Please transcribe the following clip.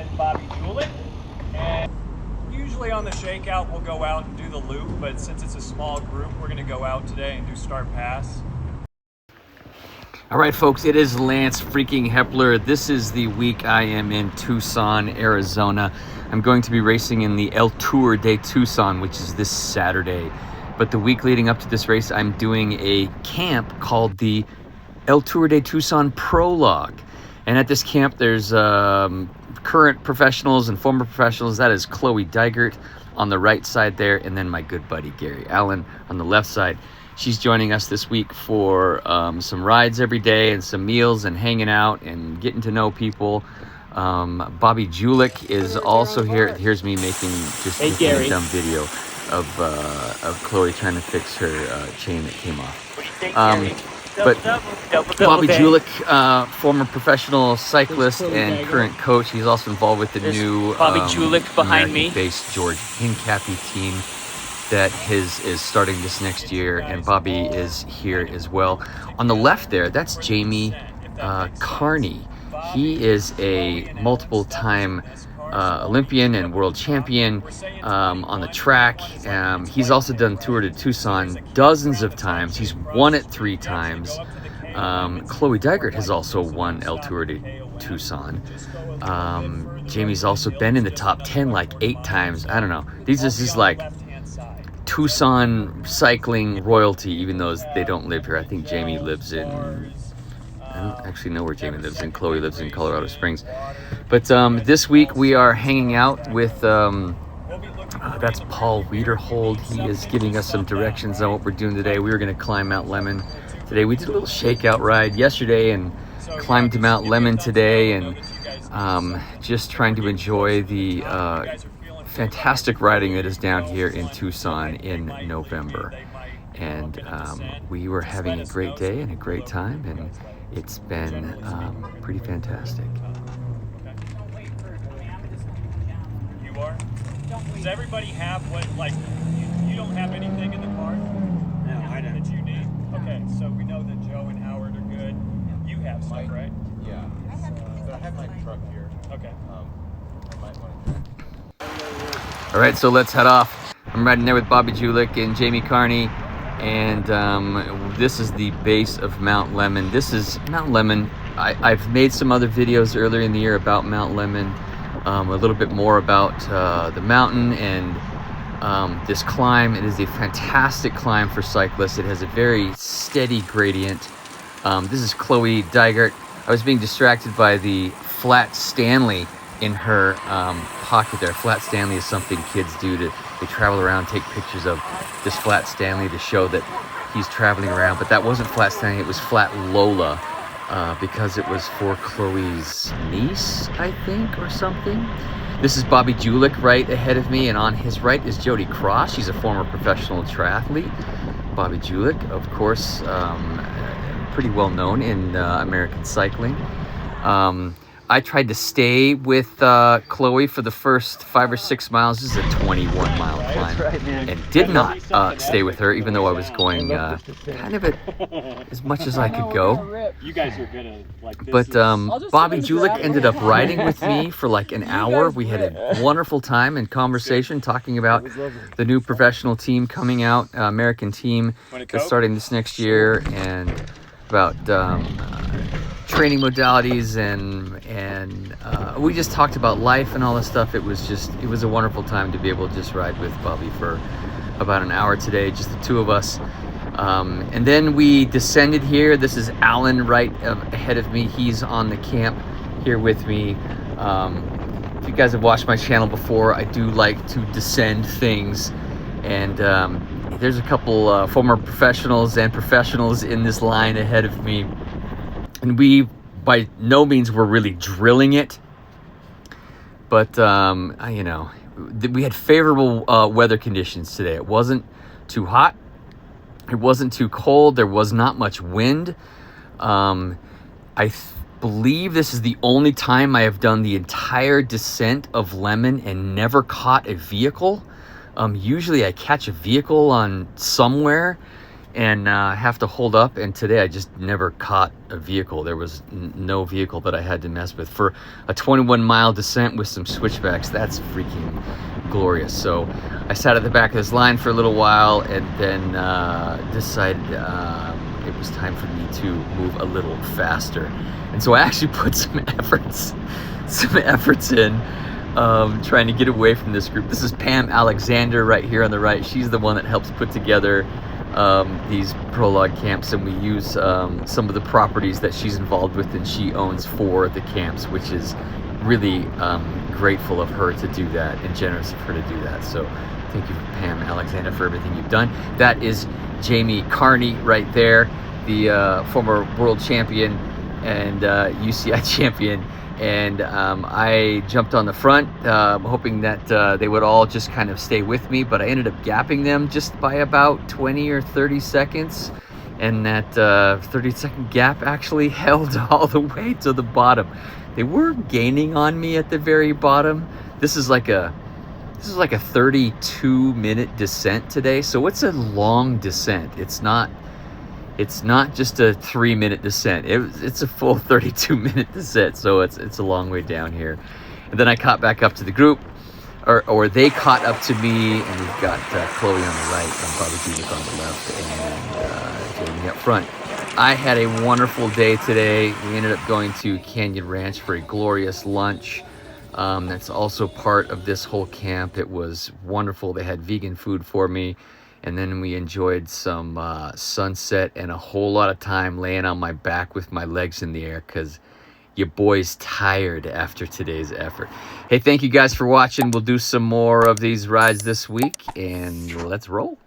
and Bobby Julick. And usually on the shakeout, we'll go out and do the loop, but since it's a small group, we're gonna go out today and do start pass. All right, folks, it is Lance freaking Hepler. This is the week I am in Tucson, Arizona. I'm going to be racing in the El Tour de Tucson, which is this Saturday. But the week leading up to this race, I'm doing a camp called the El Tour de Tucson Prologue. And at this camp, there's current professionals and former professionals. That is Chloe Dygert on the right side there, and then my good buddy Gary Allen on the left side. She's joining us this week for some rides every day and some meals and hanging out and getting to know people. Bobby Julick is also here. Here's me making just a dumb video of Chloe trying to fix her chain that came off. But Bobby Julick, former professional cyclist and current coach. He's also involved with the new Bobby Julick behind me, based George Hincapie team that is starting this next year, and Bobby is here as well. On the left there, that's Jamie Carney. He is a multiple-time Olympian and world champion on the track. He's also done Tour de Tucson dozens of times. He's won it 3 times. Chloe Dygert has also won El Tour de Tucson. Jamie's also been in the top 10 like 8 times. I don't know. This is like Tucson cycling royalty, even though they don't live here. I think Jamie lives in, I don't actually know where Jamie lives in. Chloe lives in Colorado Springs. But this week we are hanging out with, that's Paul Wiederhold. He is giving us some directions on what we're doing today. We were going to climb Mount Lemmon today. We did a little shakeout ride yesterday and climbed to Mount Lemmon today, and just trying to enjoy the fantastic riding that is down here in Tucson in November. And we were having a great day and a great time, and it's been pretty fantastic. You are? Does everybody have what, like, you don't have anything in the car? No, I don't. That you need? Okay, so we know that Joe and Howard are good. You have stuff, right? Yeah. So I have my truck here. Okay. I might want to check. All right, so let's head off. I'm riding there with Bobby Julick and Jamie Carney, and this is the base of Mount Lemmon. This is Mount Lemmon. I've made some other videos earlier in the year about Mount Lemmon, a little bit more about the mountain and this climb. It is a fantastic climb for cyclists. It has a very steady gradient. This is Chloe Dygert. I was being distracted by the flat Stanley in her pocket there. Flat Stanley is something kids do they travel around, take pictures of this Flat Stanley to show that he's traveling around. But that wasn't Flat Stanley, it was Flat Lola, because it was for Chloe's niece, I think, or something. This is Bobby Julick right ahead of me, and on his right is Jody Cross. She's a former professional triathlete. Bobby Julick, of course, pretty well known in American cycling. I tried to stay with Chloe for the first 5 or 6 miles. This is a 21-mile climb, and did not stay with her, even though I was going kind of as much as I could go. You guys are gonna like this. But Bobby Julick ended up riding with me for like an hour. We had a wonderful time and conversation talking about the new professional team coming out, American team that's starting this next year, and about training modalities, and we just talked about life and all this stuff. It was a wonderful time to be able to just ride with Bobby for about an hour today, just the two of us. And then we descended here. This is Alan right ahead of me. He's on the camp here with me. If you guys have watched my channel before, I do like to descend things, and there's a couple former professionals and professionals in this line ahead of me. And we, by no means, were really drilling it. But, you know, we had favorable weather conditions today. It wasn't too hot. It wasn't too cold. There was not much wind. I believe this is the only time I have done the entire descent of Lemmon and never caught a vehicle. Usually I catch a vehicle on somewhere, and have to hold up. And today I just never caught a vehicle. There was no vehicle that I had to mess with for a 21-mile descent with some switchbacks. That's freaking glorious. So I sat at the back of this line for a little while, and then decided it was time for me to move a little faster. And so I actually put some efforts in trying to get away from this group. This is Pam Alexander right here on the right. She's the one that helps put together these Prologue camps, and we use some of the properties that she's involved with and she owns for the camps, which is really grateful of her to do that and generous of her to do that. So thank you, Pam Alexander, for everything you've done. That is Jamie Carney right there, the former world champion and UCI champion. And I jumped on the front, hoping that they would all just kind of stay with me, but I ended up gapping them just by about 20 or 30 seconds. And that 30-second gap actually held all the way to the bottom. They were gaining on me at the very bottom. This is like a 32-minute descent today, so it's a long descent. It's not just a 3-minute descent. It's a full 32-minute descent, so it's a long way down here. And then I caught back up to the group, or they caught up to me, and we've got Chloe on the right and Bobby Judith on the left, and Jamie up front. I had a wonderful day today. We ended up going to Canyon Ranch for a glorious lunch. That's also part of this whole camp. It was wonderful. They had vegan food for me. And then we enjoyed some sunset and a whole lot of time laying on my back with my legs in the air, because your boy's tired after today's effort. Hey, thank you guys for watching. We'll do some more of these rides this week, and let's roll.